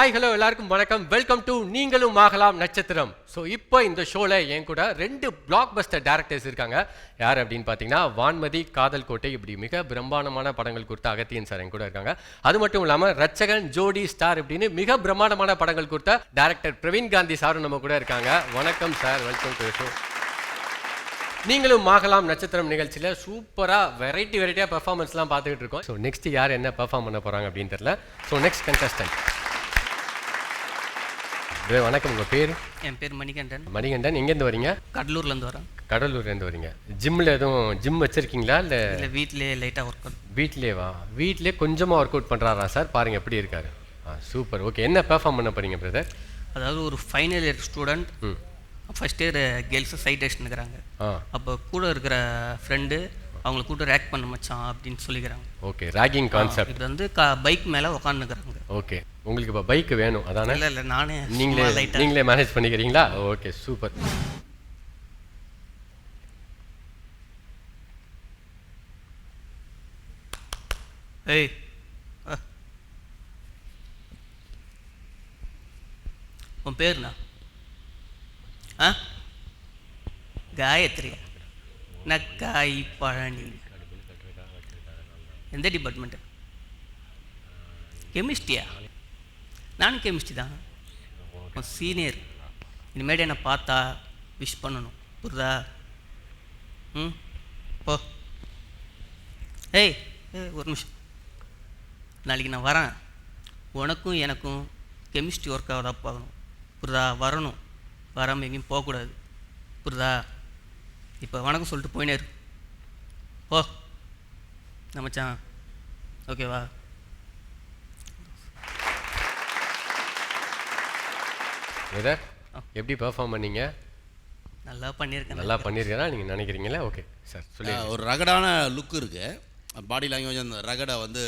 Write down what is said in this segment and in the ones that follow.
Hi hello எல்லாருக்கும் வணக்கம். Welcome to நீங்களும் ஆகலாம் நட்சத்திரம். ஸோ இப்போ இந்த ஷோவில் என் கூட 2 பிளாக் பஸ்டர் டேரக்டர்ஸ் இருக்காங்க. யார் அப்படின்னு பார்த்தீங்கன்னா வான்மதி, காதல் கோட்டை, இப்படி மிக பிரம்மாண்டமான படங்கள் கொடுத்த அகத்தியன் சார் என் கூட இருக்காங்க. அது மட்டும் இல்லாமல் ரட்சகன், ஜோடி, ஸ்டார் இப்படின்னு மிக பிரம்மாண்டமான படங்கள் கொடுத்த டேரக்டர் பிரவீன் காந்தி சாரும் நம்ம கூட இருக்காங்க. வணக்கம் சார், வெல்கம் டு ஷோ. நீங்களும் ஆகலாம் நட்சத்திரம் நிகழ்ச்சியில் சூப்பராக வெரைட்டியாக பெர்ஃபார்மன்ஸ்லாம் பார்த்துக்கிட்டு இருக்கோம். ஸோ நெக்ஸ்ட் யார் என்ன பெர்ஃபார்ம் பண்ண போகிறாங்க அப்படின்னு தெரியல. So next contestant. வணக்கம், உங்கள் பேர்? என் பேர் மணிகண்டன். மணிகண்டன், எங்கேருந்து வரீங்க? கடலூர்லேருந்து வரேன். கடலூர்லேருந்து வரீங்க. ஜிம்மில் எதுவும் ஜிம் வச்சுருக்கீங்களா இல்லை வீட்டிலே லைட்டாக ஒர்க் அவுட்? வீட்லேவா? வீட்டிலே கொஞ்சமாக ஒர்க் அவுட் பண்ணுறாரா சார்? பாருங்கள் எப்படி இருக்காரு. சூப்பர். ஓகே, என்ன பெர்ஃபார்ம் பண்ண போகிறீங்க பிரதர்? அதாவது ஒரு final year student, first year girls sight அடிச்சுன்னுக்குறாங்க. அப்போ கூட இருக்கிற ஃப்ரெண்டு அவங்களை கூட ரேக் பண்ண மச்சான் அப்படின்னு சொல்லிக்கிறாங்க. Okay, racking concept. இது வந்து பைக் மேலே உட்காந்துக்கிறாங்க. ஓகே, உங்களுக்கு இப்போ பைக் வேணும் அதானே? இல்லை நானே நீங்களே மேனேஜ் பண்ணிக்கிறீங்களா? Okay, super. ஏய், உன் பேருண்ணா? காயத்ரியா? நக்காய் பழனி. எந்த டிபார்ட்மெண்ட்டு? கெமிஸ்ட்ரியா? நானும் கெமிஸ்ட்ரி தான். சீனியர். இனிமேட்டு என்னை பார்த்தா விஷ் பண்ணணும், புரியுதா? போ. ஏய் ஒரு நிமிஷம், நாளைக்கு நான் வரேன். உனக்கும் எனக்கும் கெமிஸ்ட்ரி ஒர்க் ஆகுதா பார்க்கணும், புரியுதா? வரணும், வராமல் எங்கேயும் போகக்கூடாது, புரியுதா? இப்போ வணக்கம் சொல்லிட்டு போயினே இரு. போ நமச்சான், ஓகேவா? பிரதர், எப்படி பெர்ஃபார்ம் பண்ணீங்க? நல்லா பண்ணியிருக்கேன். நல்லா பண்ணியிருக்கேன்னா நீங்கள் நினைக்கிறீங்களா? ஓகே சார், சொல்லி. ஒரு ரகடான லுக் இருக்குது, பாடி லாங்குவேஜ் அந்த ரகடை வந்து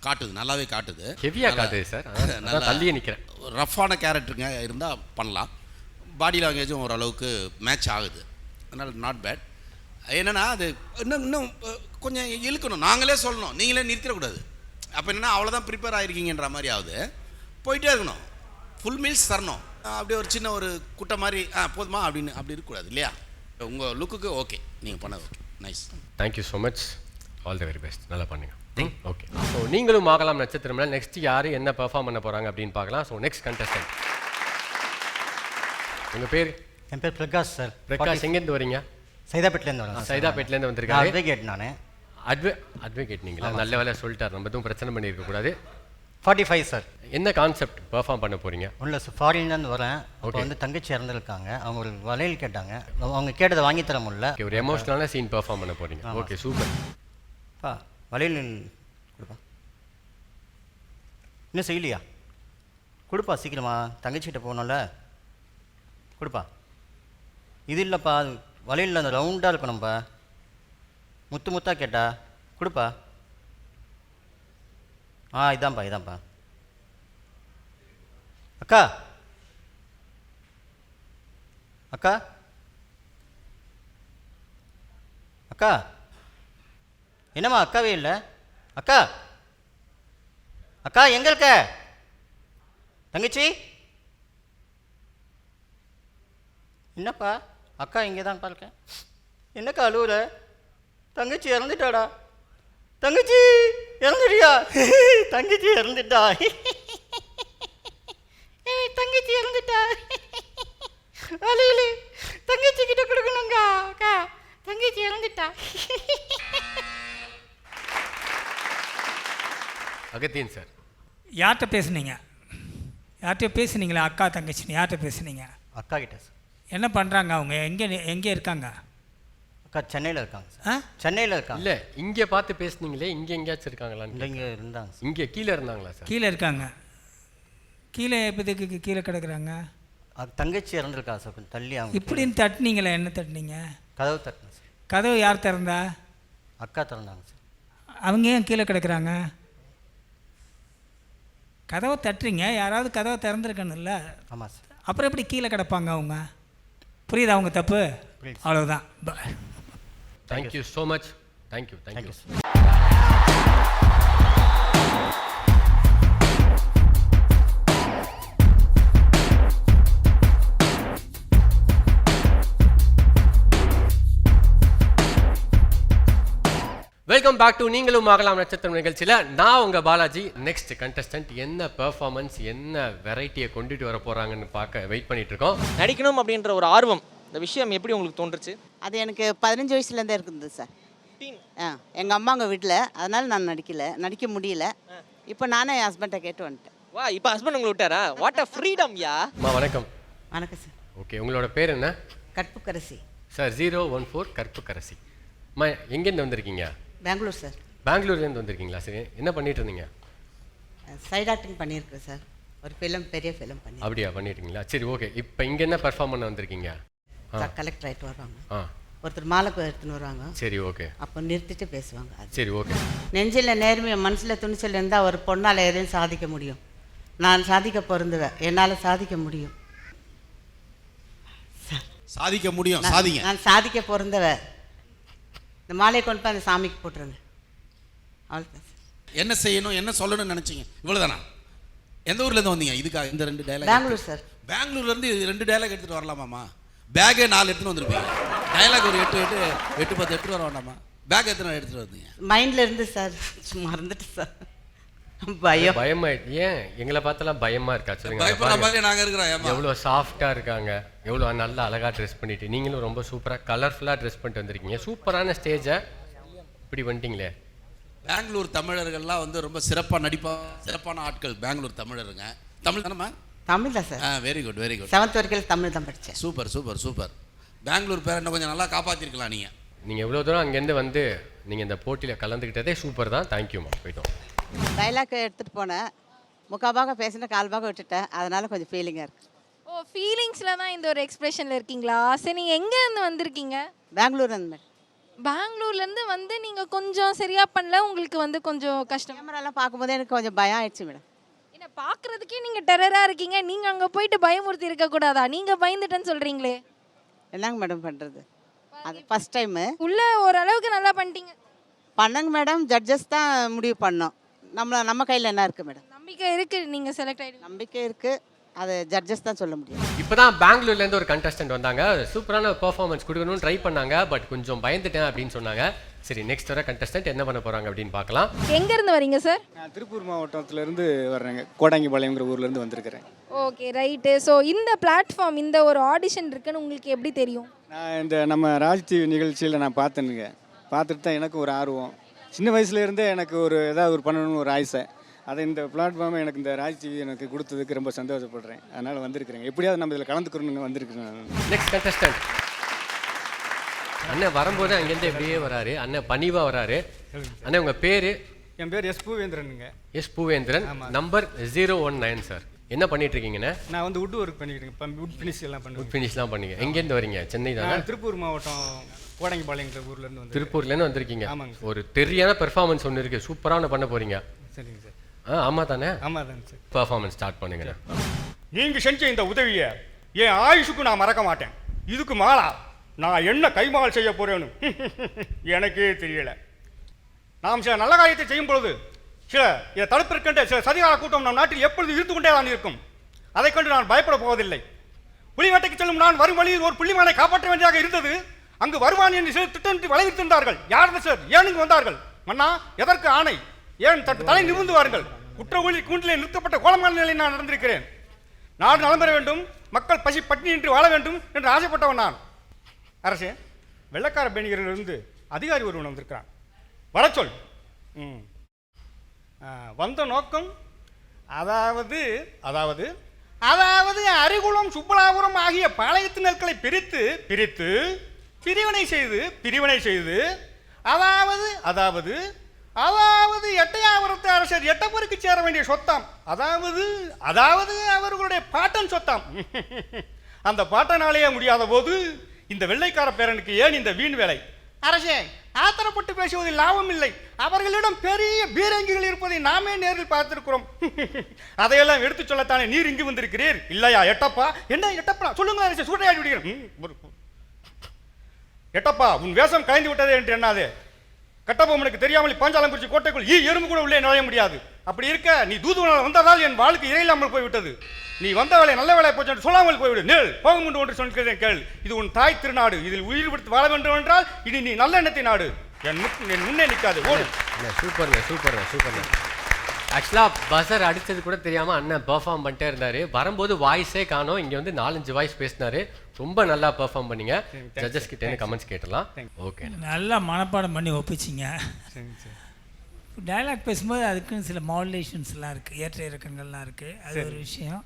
காட்டுது, நல்லாவே காட்டுது. ஹெவியாக காட்டுது சார், நல்லா தள்ளியே நிற்கிறேன். ரஃப்பான கேரக்டருங்க இருந்தால் பண்ணலாம். பாடி லாங்குவேஜும் ஓரளவுக்கு மேட்ச் ஆகுது, அதனால் நாட் பேட். என்னென்னா அது இன்னும் கொஞ்சம் இழுக்கணும், நாங்களே சொல்லணும், நீங்களே நிறுத்திடக்கூடாது. அப்போ என்னென்னா அவ்வளோதான் ப்ரிப்பேர் ஆகிருக்கீங்கன்ற மாதிரி ஆகுது. போயிட்டே இருக்கணும், ஃபுல் மீல்ஸ் தரணும். அப்படியே ஒரு சின்ன ஒரு குட்டை மாதிரி போதுமா அப்படின்னு அப்படி இருக்கக்கூடாது இல்லையா? உங்கள் லுக்குக்கு ஓகே, நீங்கள் பண்ணது okay, nice. Thank you so much, all the very best. நல்லா பண்ணுங்க. ஓகே, ஸோ நீங்களும் ஆகலாம் நட்சத்திரம்ல நெக்ஸ்ட் யார் என்ன பெர்ஃபார்ம் பண்ண போகிறாங்க அப்படின்னு பார்க்கலாம். So next contestant. உங்கள் பேர்? என் பேர் பிரகாஷ் சார். பிரகாஷ், எங்கேருந்து வரீங்க? சைதாப்பேட்டிலேருந்து வரேன். சைதாப்பேட்டிலேருந்து வந்திருக்காரு. அட்வொகேட் நான். அட்வொகேட் நீங்களா? நல்ல வேலை சொல்லிட்டார், நம்ம எதுவும் பிரச்சனை பண்ணியிருக்கக்கூடாது. 45 சார். என்ன கான்செப்ட் பெர்ஃபார்ம் பண்ண போகிறீங்க? உள்ள ஃபாரின்லேருந்து வரேன். அப்போ வந்து தங்கச்சி இறந்துருக்காங்க, அவங்க ஒரு வளையல் கேட்டாங்க, அவங்க கேட்டதை வாங்கி தர முடியல. ஒரு எமோஷனலான சீன் பெர்ஃபார்ம் பண்ண போகிறீங்க. Okay, super. வளையல் கொடுப்பா. இன்னும் செய்யலையா? கொடுப்பா சீக்கிரமா, தங்கச்சிக்கிட்ட போகணும்ல, கொடுப்பா. இது இல்லைப்பா, வளையலில் அந்த ரவுண்டாக இருக்கணும்ப்பா, முத்து முத்தாக கேட்டா கொடுப்பா. இதான்ப்பா. அக்கா அக்கா அக்கா, என்னம்மா அக்காவே இல்லை? அக்கா அக்கா எங்கே இருக்க? தங்கச்சி என்னப்பா? அக்கா இங்கே தான் இருக்கேன். என்னக்கா அழுவுற? தங்கச்சி இறந்துட்டாடா. தங்கச்சி இறந்துட்டியா? தங்கச்சி இறந்துட்டா. தங்கச்சி இறந்துட்டா. அழுகலு, தங்கச்சி கிட்ட கொடுக்கணுங்க. அக்கா தங்கச்சி இறந்துட்டா. அகத்தியன் சார், யார்கிட்ட பேசுனீங்க? யார்கிட்ட பேசுனீங்களா? அக்கா தங்கச்சின்னு யார்கிட்ட பேசுனீங்க? அக்கா கிட்ட சார். என்ன பண்ணுறாங்க அவங்க? எங்கே இருக்காங்க? அக்கா சென்னையில் இருக்காங்க சார். சென்னையில் இருக்காங்க. இல்லை, இங்கே பார்த்து பேசுனீங்களே, இங்கே எங்கேயாச்சும் இருக்காங்களான்னு? இல்லை, இங்கே இருந்தாங்க சார். இங்கே கீழே இருந்தாங்களா சார்? கீழே இருக்காங்க. கீழே எப்போதைக்கு கீழே கிடக்குறாங்க? தங்கச்சி இறந்துருக்கா சார், கொஞ்சம் தள்ளி. அவங்க இப்படின்னு தட்டினீங்களா? என்ன தட்டினீங்க? கதவு தட்டினேன் சார். கதவு யார் திறந்தா? அக்கா திறந்தாங்க சார். அவங்க ஏன் கீழே கிடக்குறாங்க? கதவை தட்டுறீங்க, யாராவது கதவை திறந்துருக்கணும்ல. ஆமாம் சார். அப்புறம் எப்படி கீழே கிடப்பாங்க அவங்க? புரியுதா அவங்க தப்பு? அவ்வளோதான். Thank you so much. Thank you. Welcome back to நீங்களும் ஆகலாம் நட்சத்திரம் நிகழ்ச்சியில் நான் உங்கள் பாலாஜி. நெக்ஸ்ட் கண்டஸ்டன்ட் என்ன பெர்ஃபார்மன்ஸ், என்ன வெரைட்டியை கொண்டுட்டு வர போகிறாங்கன்னு பார்க்க வெயிட் பண்ணிட்டு இருக்கோம். நடிக்கணும் அப்படின்ற ஒரு ஆர்வம், இந்த விஷயம் எப்படி உங்களுக்கு தோன்றுச்சு? அது எனக்கு 15 வயசுலேருந்தே இருக்குது சார். எங்கள் அம்மாங்க வீட்டில், அதனால் நான் நடிக்க முடியல. இப்போ நானே என் ஹஸ்பண்டை கேட்டு வந்துட்டேன். வா, இப்போ ஹஸ்பண்ட் உங்களை விட்டாரா? வாட் அ ஃப்ரீடம் யா. அம்மா வணக்கம். வணக்கம் சார். ஓகே, உங்களோட பேர் என்ன? கற்புக்கரசி சார் 014 கற்புக்கரசி. அம்மா எங்கேருந்து வந்திருக்கீங்க? பெங்களூர் சார். பெங்களூர்லேருந்து வந்திருக்கீங்களா? சரி, என்ன பண்ணிட்டு இருந்தீங்க? சைட் ஆக்டிங் பண்ணியிருக்கேன் சார். ஒரு பெரிய ஃபிலிம் பண்ணி. அப்படியா, பண்ணிட்டீங்களா? சரி, ஓகே. இப்போ இங்கே என்ன பெர்ஃபார்ம் பண்ண வந்திருக்கீங்க? கலெக்டர் ஆகிட்டு வருவாங்க, ஆ ஒருத்தர் மாலை எடுத்துன்னு வருவாங்க. சரி, ஓகே. அப்போ நிறுத்திட்டு பேசுவாங்க. அது சரி, ஓகே. நெஞ்சில் நேர்மையை மனசில் துணிச்சல் இருந்தால் ஒரு பொண்ணால் எதையும் சாதிக்க முடியும். நான் சாதிக்க பொருந்துவேன், என்னால் சாதிக்க முடியும். சாதிக்க முடியும், சாதிங்க. நான் சாதிக்க பொருந்தவன். இந்த மாலையை கொண்டு போய் அந்த சாமிக்கு போட்டுருங்க. அவ்வளோதான் சார். என்ன செய்யணும், என்ன சொல்லணும்னு நினச்சிங்க? இவ்வளோதானா? எந்த ஊர்லேருந்து வந்தீங்க இதுக்காக? இந்த 2 டைலாக். பெங்களூர் சார். பெங்களூர்லேருந்து 2 டைலாக் எடுத்துகிட்டு வரலாமாம்மா? பேக்கே 4 எடுத்துன்னு வந்திருப்பீங்க. டைலாக் ஒரு 8 10 எடுத்துகிட்டு வர வேண்டாமா? பேக் எத்தனை எடுத்துகிட்டு வந்தீங்க? மைண்டில் இருந்து சார், மறந்துட்டு சார். பயம். பயமா? ஏன் எங்களை பார்த்தலாம் பயமா இருக்கா? பயப்படுற சொல்லுங்க. மாதிரி நாங்கள் இருக்கிறோம். ஏமா எவ்வளோ சாஃப்டாக இருக்காங்க, எவ்வளோ நல்லா அழகாக ட்ரெஸ் பண்ணிட்டு, நீங்களும் ரொம்ப சூப்பராக கலர்ஃபுல்லாக ட்ரெஸ் பண்ணிட்டு வந்திருக்கீங்க. சூப்பரான ஸ்டேஜை இப்படி வந்துட்டீங்களே. பெங்களூர் தமிழர்கள்லாம் வந்து ரொம்ப சிறப்பான ஆட்கள். பெங்களூர் தமிழருங்க. தமிழ் தானம்மா? தமிழ் தான் sir. Very good, very good. 7th வரைக்கும் தமிழ் தான் படித்தேன். சூப்பர். பெங்களூர் பேர் என்ன கொஞ்சம் நல்லா காப்பாற்றிருக்கலாம் நீங்கள். நீங்கள் எவ்வளோ தூரம் அங்கேருந்து வந்து நீங்கள் இந்த போட்டியில் கலந்துக்கிட்டதே சூப்பர் தான். தேங்க்யூம்மா. போயிட்டோம். டைலாக் எடுத்துகிட்டு போனேன், முக்கால்பாக பேசினேன், கால்பாக விட்டுட்டேன். அதனால் கொஞ்சம் ஃபீலிங்காக இருக்குது. ஓ, ஃபீலிங்ஸில் தான் இந்த ஒரு எக்ஸ்பிரஷனில் இருக்கீங்களா? சரி, நீங்கள் எங்கேருந்து வந்திருக்கீங்க? பெங்களூர் அந்த மாதிரி. பெங்களூர்லேருந்து வந்து நீங்கள் கொஞ்சம் சரியாக பண்ணல, உங்களுக்கு வந்து கொஞ்சம் கஷ்டம். கேமராலாம் பார்க்கும்போதே எனக்கு கொஞ்சம் பயம் ஆயிடுச்சு மேடம். என்ன பார்க்குறதுக்கே நீங்கள் டெரராக இருக்கீங்க, நீங்கள் அங்கே போயிட்டு பயமுறுத்தி இருக்கக்கூடாதா? நீங்கள் பயந்துட்டேன்னு சொல்கிறீங்களே. என்னங்க மேடம் பண்ணுறது? அது ஃபஸ்ட் டைமு. உள்ளே ஓரளவுக்கு நல்லா பண்ணிட்டீங்க. பண்ணங்க மேடம், ஜட்ஜஸ் தான் முடிவு பண்ணோம். நம்ம கையில் என்ன இருக்குது மேடம்? நம்பிக்கை இருக்குது நீங்கள் செலக்ட் ஆகிடுங்க. நம்பிக்கை இருக்குது, அது ஜட்ஜஸ் தான் சொல்ல முடியும். இப்போ தான் பெங்களூர்லேருந்து ஒரு கண்டஸ்டன்ட் வந்தாங்க. சூப்பரான பெர்ஃபார்மன்ஸ் கொடுக்கணும்னு ட்ரை பண்ணாங்க, பட் கொஞ்சம் பயந்துட்டேன் அப்படின்னு சொன்னாங்க. சரி, நெக்ஸ்ட் வர கண்டஸ்டன்ட் என்ன பண்ண போகிறாங்க அப்படின்னு பார்க்கலாம். எங்கேருந்து வரீங்க சார்? நான் திருப்பூர் மாவட்டத்திலேருந்து வர்றேங்க. கோடாங்கிபாளையங்கிற ஊர்லேருந்து வந்திருக்கிறேன். Okay, right. ஸோ இந்த பிளாட்ஃபார்ம், இந்த ஒரு ஆடிஷன் இருக்குன்னு உங்களுக்கு எப்படி தெரியும்? நான் இந்த நம்ம ராஜ் டிவி நிகழ்ச்சியில் நான் பார்த்தேனுங்க. பார்த்துட்டு தான் எனக்கு ஒரு ஆர்வம். சின்ன வயசுலேருந்தே எனக்கு ஏதாவது ஒரு பண்ணணும்னு ஒரு ஆசை. அதை இந்த பிளாட்ஃபார்மை எனக்கு இந்த ராஜ் டிவி எனக்கு கொடுத்ததுக்கு ரொம்ப சந்தோஷப்படுறேன். அதனால் வந்திருக்கிறேன். எப்படியாவது நம்ம இதில் கலந்துக்கிறோன்னு வந்திருக்கிறேன். நெக்ஸ்ட் கண்டஸ்டன்ட் அண்ணன் வரும்போது அங்கேருந்து எப்படியே வராரு. அண்ணன் பணிவாக வராரு. அண்ணன் உங்கள் பேர்? என் பேர் எஸ் பூவேந்திரனுங்க. எஸ் பூவேந்திரன். Number 019 sir. என்ன பண்ணிட்டு இருக்கீங்கண்ணே? நான் வந்து வுட் ஒர்க் பண்ணிக்கிட்டேன். வுட் ஃபினிஷ் எல்லாம் பண்ணுவேன். வுட் ஃபினிஷ்லாம் பண்ணீங்க. எங்கேருந்து வரீங்க? சென்னை தானே? திருப்பூர் மாவட்டம் கோடாங்கிபாளையங்கிற ஊர்லேருந்து வந்து. திருப்பூர்லேருந்து வந்திருக்கீங்க. ஆமாங்க. ஒரு தெரியான பெர்ஃபார்மன்ஸ் ஒன்று இருக்குது, சூப்பராக பண்ண போகிறீங்க. சரிங்க சார். ஆமாம் தானே? ஆமாம் தாங்க சார். பெர்ஃபார்மன்ஸ் ஸ்டார்ட் பண்ணுங்க. நீங்கள் செஞ்ச இந்த உதவியை என் ஆயுஷுக்கு நான் மறக்க மாட்டேன். இதுக்கு மாலா நான் என்ன கைமால் செய்ய போறேன்னு எனக்கே தெரியல. நாம் சில நல்ல காரியத்தை செய்யும் பொழுது இதை தடுப்பிருக்கின்ற சில சதிகார கூட்டம் நம் நாட்டில் எப்பொழுது இருந்து கொண்டே தான் இருக்கும். அதை கண்டு நான் பயப்பட போவதில்லை. புலிவேட்டைக்கு செல்லும் நான் வரும் வழியில் ஒரு புள்ளிமானை காப்பாற்ற வேண்டியதாக இருந்தது. அங்கு வருவான் என்று சிலர் திட்டமிட்டு வளைவித்திருந்தார்கள். யார் சார்? ஏன் இங்கு வந்தார்கள்? மன்னா, எதற்கு ஆணை? ஏன் தலை நிமிர்ந்து வாருங்கள். குற்றவாளி கூண்டிலே நிறுத்தப்பட்ட கோலமான நிலையில் நான் நடந்திருக்கிறேன். நாடு நலம் பெற வேண்டும், மக்கள் பசி பட்டினியின்றி வாழ வேண்டும் என்று ஆசைப்பட்டவன் நான். அரசே, வெள்ளக்கார பேணிகரிலிருந்து அதிகாரி ஒருவன் வந்திருக்கிறான். வர சொல். வந்த நோக்கம் அதாவது அரிகுளம் சுப்பலாபுரம் ஆகிய பாளையத்து நெற்களை பிரித்து பிரிவினை செய்து அதாவது எட்டையாபுரத்து அரசர் எட்டப்பருக்கு சேர வேண்டிய சொத்தாம். அதாவது அவர்களுடைய பாட்டன் சொத்தாம். அந்த பாட்டனாலேயே முடியாத போது இந்த வெள்ளைக்கார பேரனுக்கு ஏன் இந்த வீண் வேலை? அரசே, ஆத்திரப்பட்டு பேசுவதில் லாபம் இல்லை. அவர்களிடம் பெரிய பீரங்கிகள் இருப்பதை நாமே நேரில் பார்த்திருக்கிறோம். அதையெல்லாம் எடுத்து சொல்லத்தானே நீர் இங்கு வந்திருக்கிறீர். இல்லையா எட்டப்பா? என்ன எட்டப்பா? சொல்லுங்க அரசே, சூட்டையாடி விடுகிறேன். எட்டப்பா, உன் வேஷம் கலைந்து விட்டதே என்று எண்ணாதே. கட்டபொம்மனுக்கு தெரியாமல் பாஞ்சாலங்குறிச்சி கோட்டைக்குள் எறும்பு கூட உள்ளே நுழைய முடியாது. அப்படி இருக்க நீ தூதுவனால் வந்ததால் என் வாழ்க்கை இறையில்லாமல் போய்விட்டது. நீ வந்த வேலை நல்ல வேலை போச்சு சொல்லாமல் போய்விடு. நெல் போகும் ஒன்று சொல்கிறேன் கேள். இது உன் தாய் திருநாடு. இதில் உயிர் விடுத்து வாழ வேண்டும் என்றால் இனி நீ நல்ல எண்ணத்தை நாடு. என் முன்னே நிற்காது ஓடு. சூப்பருங்க. ஆக்சுவலாக பஸர் அடித்தது கூட தெரியாமல் அண்ணன் பெர்ஃபார்ம் பண்ணிட்டே இருந்தார். வரும்போது வாய்ஸே காணோம். இங்கே வந்து 4-5 வாய்ஸ் பேசினாரு. ரொம்ப நல்லா பெர்ஃபார்ம் பண்ணீங்க. ஜட்ஜஸ் கிட்டேருந்து கமெண்ட்ஸ் கேட்டலாம். ஓகே, நல்லா மனப்பாடம் பண்ணி ஒப்பிச்சிங்க. டைலாக் பேசும்போது அதுக்குன்னு சில மாடுலேஷன்ஸ்லாம் இருக்குது, ஏற்ற இறக்கங்கள்லாம் இருக்குது. அது ஒரு விஷயம்.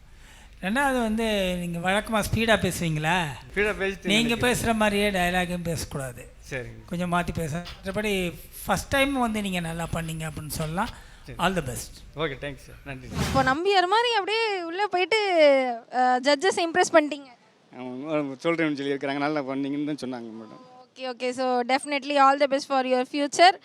ரெண்டாவது வந்து நீங்கள் வழக்கமாக ஸ்பீடாக பேசுவீங்களா? நீங்கள் பேசுகிற மாதிரியே டைலாகும் பேசக்கூடாது. கொஞ்சம் மாற்றி மற்றபடி ஃபஸ்ட் டைம் வந்து நீங்கள் நல்லா பண்ணீங்க அப்படின்னு சொல்லலாம். All the best. Okay, thanks sir, நன்றி. இப்போ நம்பியார் மாதிரி அப்படியே உள்ளே போயிட்டு ஜட்ஜஸ் இம்ப்ரெஸ் பண்ணிட்டீங்க. சொல்கிறேன்னு சொல்லியிருக்கிறாங்க, நல்லா பண்ணீங்கன்னு தான் சொன்னாங்க madam. Okay. So definitely all the best for your future.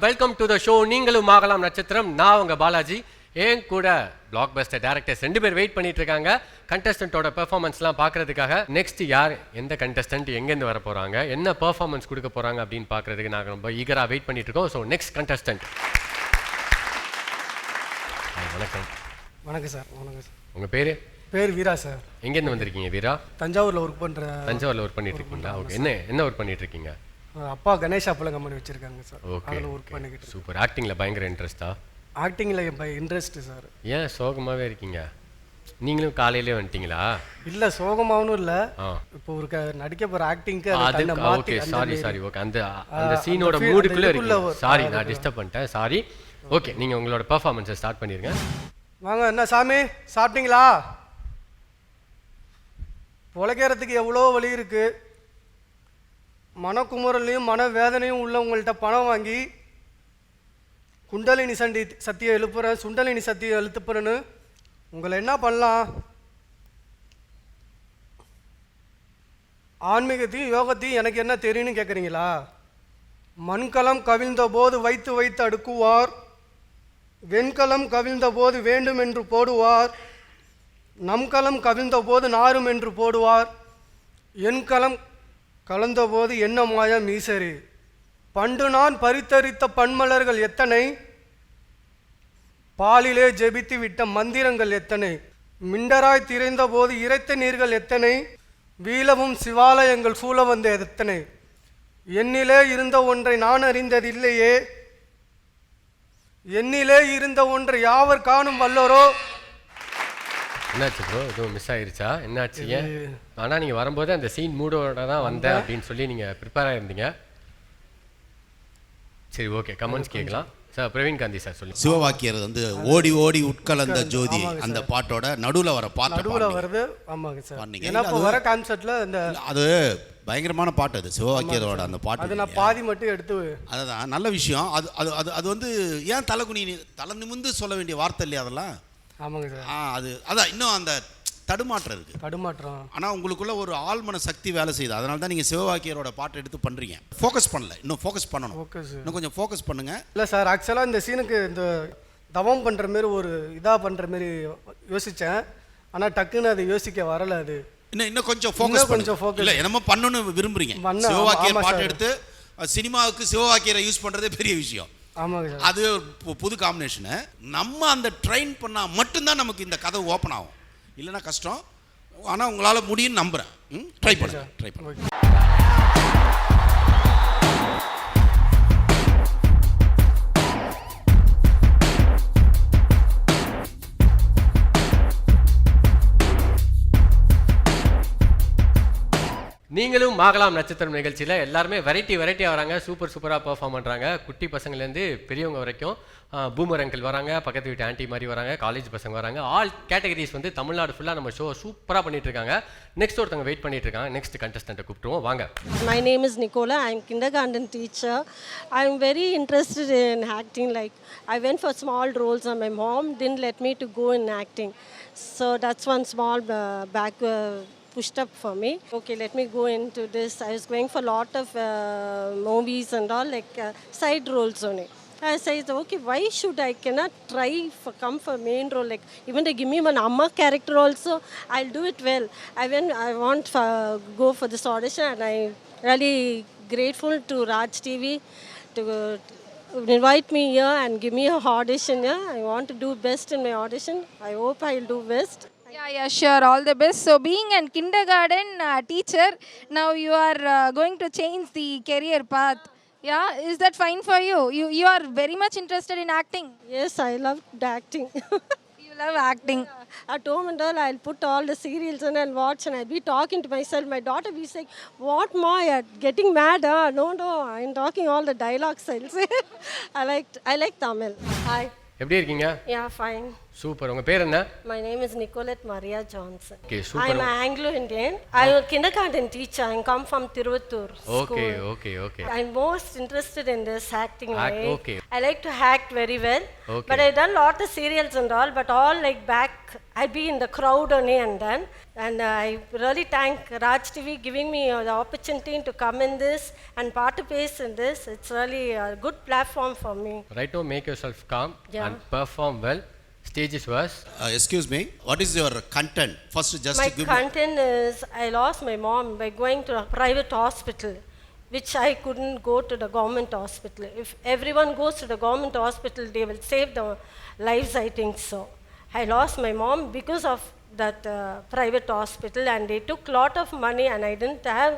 Welcome to the show நீங்களும் ஆகலாம் நட்சத்திரம். நான் உங்கள் பாலாஜி. ஏன் கூட பிளாக் பஸ்டர் டேரக்டர்ஸ் 2 பேர் வெயிட் பண்ணிட்டு இருக்காங்க கண்டஸ்டன்ட்டோட பெர்ஃபார்மன்ஸ்லாம் பார்க்கறதுக்காக. நெக்ஸ்ட் யார், எந்த கண்டஸ்டன்ட் எங்கேருந்து வர போகிறாங்க, என்ன பெர்ஃபார்மன்ஸ் கொடுக்க போகிறாங்க அப்படின்னு பார்க்கறதுக்கு நாங்கள் ரொம்ப ஈகராக வெயிட் பண்ணிட்டு இருக்கோம். So next contestant. வணக்கம். வணக்கம் சார். உங்கள் பேர்? வீரா சார். எங்கேருந்து வந்திருக்கீங்க வீரா? தஞ்சாவூரில் ஒர்க் பண்ணுறேன். தஞ்சாவூரில் ஒர்க் பண்ணிட்டு இருக்கீங்களா? ஓகே. என்ன ஒர்க் பண்ணிட்டு இருக்கீங்க? அப்பா கணேஷ் அப்பளம் கம்பெனி வச்சுருக்காங்க சார். ஓகே, ஒர்க் பண்ணிக்கிட்டு. சூப்பர். ஆக்டிங்கில் பயங்கர இன்ட்ரெஸ்ட்டா? ஆக்டிங்கில் இன்ட்ரெஸ்ட் சார். ஏன் சோகமாகவே இருக்கீங்க? நீங்களும் காலையிலே வந்துட்டீங்களா? இல்லை, சோகமாகவும் இல்லை. இப்போ ஒரு நடிக்க போகிற ஆக்டிங்க்கு ஓகே, சாரி ஓகே. அந்த சீனோட மூடுக்குள்ளே இருக்கு. சாரி, நான் டிஸ்டர்ப் பண்ணிட்டேன், சாரி. ஓகே, நீங்கள் உங்களோட பெர்ஃபார்மன்ஸை ஸ்டார்ட் பண்ணிடுங்க. வாங்க. என்ன சாமி, சாப்பிட்டீங்களா? பொழைக்கிறதுக்கு எவ்வளோ வழி இருக்குது. மனக்குமுறலையும் மனவேதனையும் உள்ளவங்கள்ட்ட பணம் வாங்கி குண்டலினி சக்தியை எழுப்புறேன், சுண்டலினி சக்தியை எழுத்துப்புறேன்னு உங்களை என்ன பண்ணலாம்? ஆன்மீகத்தையும் யோகத்தையும் எனக்கு என்ன தெரியும்னு கேட்குறீங்களா? மண்கலம் கவிழ்ந்த போது வைத்து அடுக்குவார், வெண்கலம் கவிழ்ந்த போது வேண்டும் என்று போடுவார், நம்கலம் கவிழ்ந்த போது நாரும் என்று போடுவார், என்கலம் கலந்தபோது என்ன மாயம் ஈசரி, பண்டு நான் பரித்தரித்த பன்மலர்கள் எத்தனை, பாலிலே ஜெபித்து விட்ட மந்திரங்கள் எத்தனை, மிண்டராய் திரைந்த போது இறைத்த நீர்கள் எத்தனை, வீலவும் சிவாலயங்கள் சூழ வந்த எத்தனை, என்னிலே இருந்த ஒன்றை நான் அறிந்ததில்லையே, என்னிலே இருந்த ஒன்றை யாவர் காணும் வல்லரோ. என்னாச்சு ப்ரோ, எதுவும் மிஸ் ஆயிருச்சா? என்னாச்சு? ஏன்? ஆனால் நீங்கள் வரும்போது அந்த சீன் மூடோட தான் வந்தேன் அப்படின்னு சொல்லி நீங்கள் ப்ரிப்பேராக இருந்தீங்க. சரி, ஓகே, கமெண்ட்ஸ் கேட்கலாம் சார். பிரவீன் காந்தி சார் சொல்லுங்க. சிவவாக்கியர் வந்து ஓடி ஓடி உட்கலந்த ஜோதி அந்த பாட்டோட நடுவில் வர பாட்டு நடுவில் வருது. ஆமாங்க சார். ஏன்னா இப்போ வர கான்செப்ட்ல இந்த அது பயங்கரமான பாட்டு. அது சிவவாக்கியரோட அந்த பாட்டு. அது நான் பாதி மட்டும் எடுத்து. அதுதான் நல்ல விஷயம். அது அது அது அது வந்து ஏன் தலை நிமிந்து சொல்ல வேண்டிய வார்த்தை இல்லையா அதெல்லாம்? ஆமாங்க சார். அதான் இன்னும் அந்த தடுமாற்றம் இருக்குது. தடுமாற்றம். ஆனால் உங்களுக்குள்ள ஒரு ஆழ்மன சக்தி வேலை செய்யுது. அதனால தான் நீங்கள் சிவவாக்கியரோட பாட்டை எடுத்து பண்ணுறீங்க. ஃபோக்கஸ் பண்ணல, இன்னும் ஃபோக்கஸ் பண்ணணும். இன்னும் கொஞ்சம் ஃபோக்கஸ் பண்ணுங்க. இல்லை சார், ஆக்சுவலாக இந்த சீனுக்கு இந்த தவம் பண்ணுற மாரி ஒரு இதாக பண்ணுற மாரி யோசித்தேன். ஆனால் டக்குன்னு அது யோசிக்க வரல. அது இன்னும் கொஞ்சம் ஃபோக்கஸ் இல்லை, என்னமோ பண்ணணும்னு விரும்புறீங்க. சிவவாக்கியர் பாட்டு எடுத்து சினிமாவுக்கு சிவவாக்கியரை யூஸ் பண்ணுறதே பெரிய விஷயம். ஆமாங்க சார். அது புது காம்பினேஷனு. நம்ம அந்த ட்ரெயின் பண்ணால் மட்டும்தான் நமக்கு இந்த கதை ஓப்பன் ஆகும். இல்லைன்னா கஷ்டம். ஆனால் உங்களால் முடியும்னு நம்புகிறேன். ட்ரை பண்ணுங்க. நீங்களும் ஆகலாம் நட்சத்திரம் நிகழ்ச்சியில் எல்லாருமே வெரைட்டியாக வராங்க. சூப்பராக பெர்ஃபார்ம் பண்ணுறாங்க. குட்டி பசங்கள்லேருந்து பெரியவங்க வரைக்கும். பூமர் அங்கிள் வராங்க, பக்கத்து வீட்டு ஆண்டி மாதிரி வராங்க, காலேஜ் பசங்க வராங்க. ஆல் கேட்டகரிஸ் வந்து தமிழ்நாடு ஃபுல்லாக நம்ம ஷோ சூப்பராக பண்ணிட்டு இருக்காங்க. நெக்ஸ்ட் ஒருத்தவங்க வெயிட் பண்ணிட்டு இருக்காங்க. நெக்ஸ்ட் கண்டஸ்டன்ட்டை கூப்பிட்டுருவோம், வாங்க. My name is Nicola. I'm kindergarten teacher. I'm very interested in acting. Like I went for small roles and my mom didn't let me to go in acting. So that's one small pushed up for me. Okay, let me go into this. I was going for a lot of movies and all, like side roles only. I said, okay, why should I cannot try for come for main role? Like even they give me one Amma character also, I'll do it well. I want go for this audition, and I really grateful to Raj TV to invite me here and give me a audition here. I want to do best in my audition. I hope I'll do best. Yeah, sure. All the best. So, being a kindergarten teacher, now you are going to change the career path. Yeah, is that fine for you? You are very much interested in acting. Yes, I love acting. You love acting. At home and all, I'll put all the serials and I'll watch and I'll be talking to myself. My daughter will be saying, "What, Ma, you're getting mad? Huh? No, I'm talking all the dialogues." I'll say. I like Tamil. Hi. எப்படி இருக்கீங்க? Yeah, fine. Super. உங்க பேர் என்ன? My name is Nicolette Maria Johnson. Okay, super. I'm an Anglo-Indian. I'm a kindergarten teacher. I come from Tiruvuttur Okay, school. okay. I'm most interested in this acting way. Okay. I like to act very well. Okay. But I done lot of serials and all, but all like back, I be in the crowd only and done. And I really thank Raj TV giving me the opportunity to come in this and participate in this. It's really a good platform for me. Right now, make yourself calm Yeah. and perform well. Stage is yours. Excuse me, what is your content? First, just My to give content is I lost my mom by going to a private hospital, which I couldn't go to the government hospital. If everyone goes to the government hospital, they will save the lives, I think so. I lost my mom because of that private hospital, and they took lot of money, and I didn't have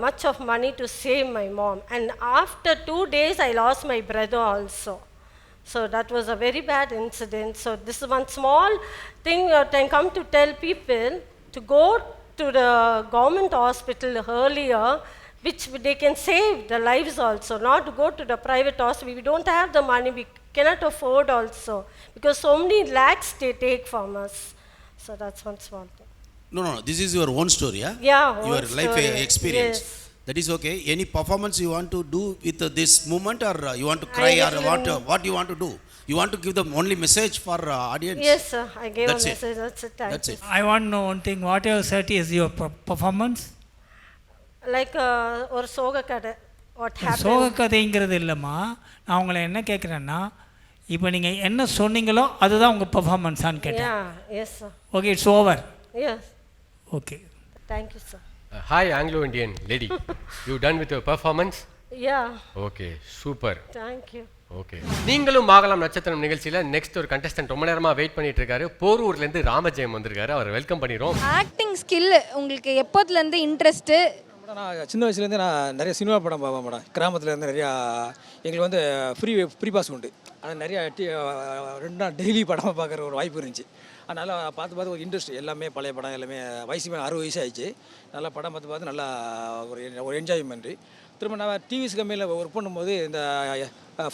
much of money to save my mom. And after 2 days, I lost my brother also. So that was a very bad incident. So this is one small thing that I come to tell people to go to the government hospital earlier, which they can save the lives also, not to go to the private hospital. We don't have the money, we cannot afford also, because so many lakhs they take from us. So that's one small thing. No, this is your own story, yeah? Yeah, Your own life story. experience. Yes. That is okay. Any performance you want to do with this moment, or you want to cry, or what you want to do? You want to give them only message for audience? Yes, sir. I gave That's a it. message. That's it. Thank That's you. it. I want to know one thing. What you said is your performance? Like ஒரு சோக கதை. What happened? சோக கதைங்கிறது இல்லைம்மா. நான் உங்களை என்ன கேட்குறேன்னா, இப்போ நீங்கள் என்ன சொன்னீங்களோ அதுதான் உங்கள் பர்ஃபார்மன்ஸான்னு கேட்டேன். Yeah, yes, sir. Okay, it's over. Yes. Okay. Thank you, sir. Hi, Anglo-Indian lady. You done with your performance? Yeah. Okay, super. Thank you. Okay, நீங்களும் ஆகலாம் நட்சத்திரம் நிகழ்ச்சியில் நெக்ஸ்ட் ஒரு கண்டஸ்டன்ட் ரொம்ப நேரமாக வெயிட் பண்ணிட்டு இருக்காரு. போரூர்லேருந்து ராமஜெயம் வந்திருக்காரு. அவரை வெல்கம் பண்ணிடுறோம். ஆக்டிங் ஸ்கில் உங்களுக்கு எப்போதுலேருந்து இன்ட்ரெஸ்ட்டு? நான் சின்ன வயசுலேருந்து நான் நிறைய சினிமா படம் பார்ப்பேன் மேடம். கிராமத்துலேருந்து நிறையா எங்களுக்கு வந்து ஃப்ரீ பாஸ் உண்டு. ஆனால் நிறையா 2 நாள் டெய்லி படமாக பார்க்குற ஒரு வாய்ப்பு இருந்துச்சு. அதனால் பார்த்து ஒரு இன்ட்ரெஸ்ட், எல்லாமே பழைய படம், எல்லாமே வயசு மேலே 60 வயசு ஆயிடுச்சு. நல்லா படம் பார்த்து நல்லா ஒரு என்ஜாய்மெண்ட்டு. திரும்ப நான் டிவிஸ் கம்பெனியில் ஒர்க் பண்ணும்போது இந்த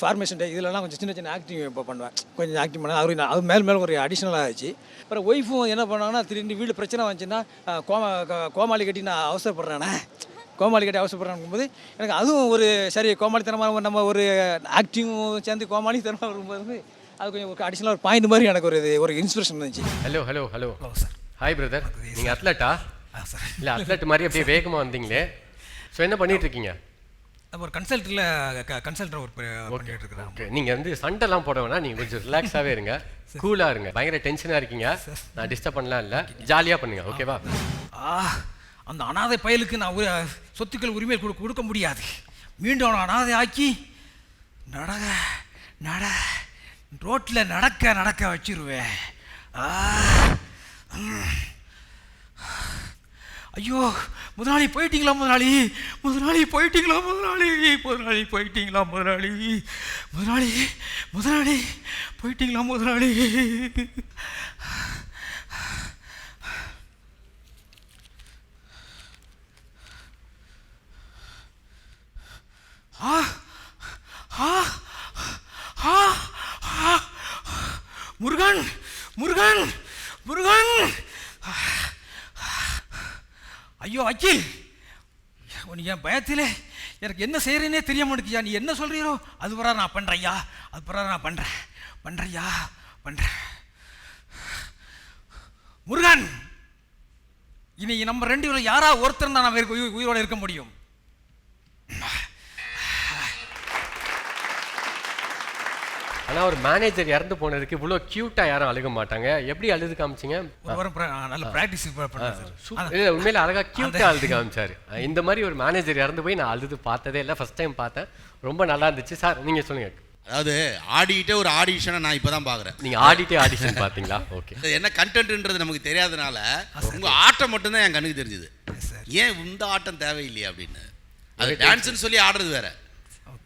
ஃபார்மேஷன் டே இதிலலாம் கொஞ்சம் சின்ன ஆக்டிங் இப்போ பண்ணுவேன். கொஞ்சம் ஆக்டிங் பண்ண அது மேலே ஒரு அடிஷ்னலாக ஆச்சு. அப்புறம் ஒய்ஃபும் என்ன பண்ணாங்கன்னா, திடீர்னு வீடு பிரச்சனை வந்துச்சுன்னா கோமாளி கட்டி நான் அவசரப்படுறேனே, கோமாளி கட்டி அவசரப்படுறேன் போது எனக்கு அதுவும் ஒரு சரி கோமாளித்தனமாக நம்ம ஒரு ஆக்டிங்கும் சேர்ந்து கோமாளித்தனமாக வரும்போது அது கொஞ்சம் ஒரு அடிஷ்னலாக ஒரு பாயிண்ட் மாதிரி எனக்கு ஒரு இன்ஸ்பிரேஷன் இருந்துச்சு. Hello sir. Hi brother. நீங்கள் அத்லட்டா? இல்லை, அத்லட் மாதிரி அப்படியே வேகமாக வந்தீங்களே. ஸோ என்ன பண்ணிட்டு இருக்கீங்க? ஒரு கன்சல்டர் ஒர்க் பண்ணிட்டு இருக்கிறேன். ஓகே, நீங்கள் வந்து சண்டைலாம் போட வேணா, நீங்கள் கொஞ்சம் ரிலாக்ஸாகவே இருங்க, கூலாக இருங்க. பயங்கர டென்ஷனாக இருக்கீங்க, நான் டிஸ்டர்ப் பண்ணலாம் இல்லை, ஜாலியாக பண்ணுங்க. ஓகேவா? அந்த அனாதை பயலுக்கு நான் சொத்துக்கள் உரிமை கொடுக்க முடியாது. மீண்டும் அவனை அனாதை ஆக்கி ரோட்டில் நடக்க வச்சிருவேன். ஐயோ, முதலாளி போயிட்டீங்களா? முதலாளி போயிட்டீங்களா? முருகன். ஐயோ அக்கில், நீ என் பயத்தில் எனக்கு என்ன செய்கிறேன்னே தெரிய மாட்டேங்குயா. நீ என்ன சொல்கிறீரோ அது பிறகு நான் பண்ணுறேயா, பண்ணுறேன். முருகன், இனி நம்ம 2 பேரும் யாரா ஒருத்தர் தான் நான் உயிரோடு இருக்க முடியும். ஆனால் ஒரு மேனேஜர் இறந்து போனதுக்கு இவ்வளோ க்யூட்டாக யாரும் அழுக மாட்டாங்க. எப்படி அழுது காமிச்சிங்க? ஒரு வாரம் நல்ல ப்ராக்டிஸ் பண்ணேன் சார். இல்லை உண்மையில அழகாக க்யூட்டாக அழுது காமிச்சாரு. இந்த மாதிரி ஒரு மேனேஜர் இறந்து போய் நான் அழுது பார்த்ததே இல்லை, ஃபர்ஸ்ட் டைம் பார்த்தேன். ரொம்ப நல்லா இருந்துச்சு சார். நீங்கள் சொல்லுங்கள். அதாவது ஆடிட்டே ஒரு ஆடிஷனை நான் இப்போ தான் பார்க்குறேன். நீங்கள் ஆடிட்டே ஆடிஷன் பார்த்தீங்களா? ஓகே. என்ன கண்டென்ட்ன்றது நமக்கு தெரியாதனால உங்கள் ஆட்டம் மட்டும்தான் என் கண்ணுக்கு தெரிஞ்சுது. ஏன் இந்த ஆட்டம் தேவையில்லையா அப்படின்னு. அது டான்ஸ்னு சொல்லி ஆடுறது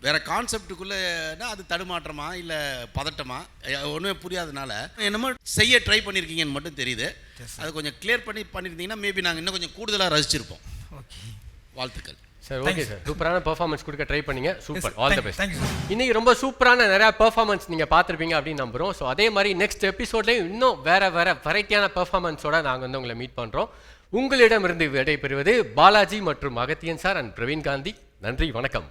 வேற கான்செப்டுக்குள்ளேனா அது தடுமாற்றமா இல்லை பதட்டமா ஒன்றுமே புரியாதனால என்னமோ செய்ய ட்ரை பண்ணியிருக்கீங்கன்னு மட்டும் தெரியுது. அது கொஞ்சம் கிளியர் பண்ணியிருந்தீங்கன்னா மேபி நாங்கள் இன்னும் கொஞ்சம் கூடுதலாக ரசிச்சிருப்போம். வாழ்த்துக்கள் சார். ஓகே சார், சூப்பரான பெர்ஃபார்மன்ஸ் கொடுக்க ட்ரை பண்ணீங்க. Super, all the best. இன்னைக்கு ரொம்ப சூப்பரான நிறையா பெர்ஃபார்மன்ஸ் நீங்கள் பார்த்துருப்பீங்க அப்படின்னு நம்புகிறோம். ஸோ அதே மாதிரி நெக்ஸ்ட் எபிசோட்லேயும் இன்னும் வேற வெரைட்டியான பெர்ஃபார்மன்ஸோட நாங்கள் வந்து உங்களை மீட் பண்ணுறோம். உங்களிடமிருந்து விடைபெறுவது பாலாஜி மற்றும் அகத்தியன் சார் அண்ட் பிரவீன் காந்தி. நன்றி, வணக்கம்.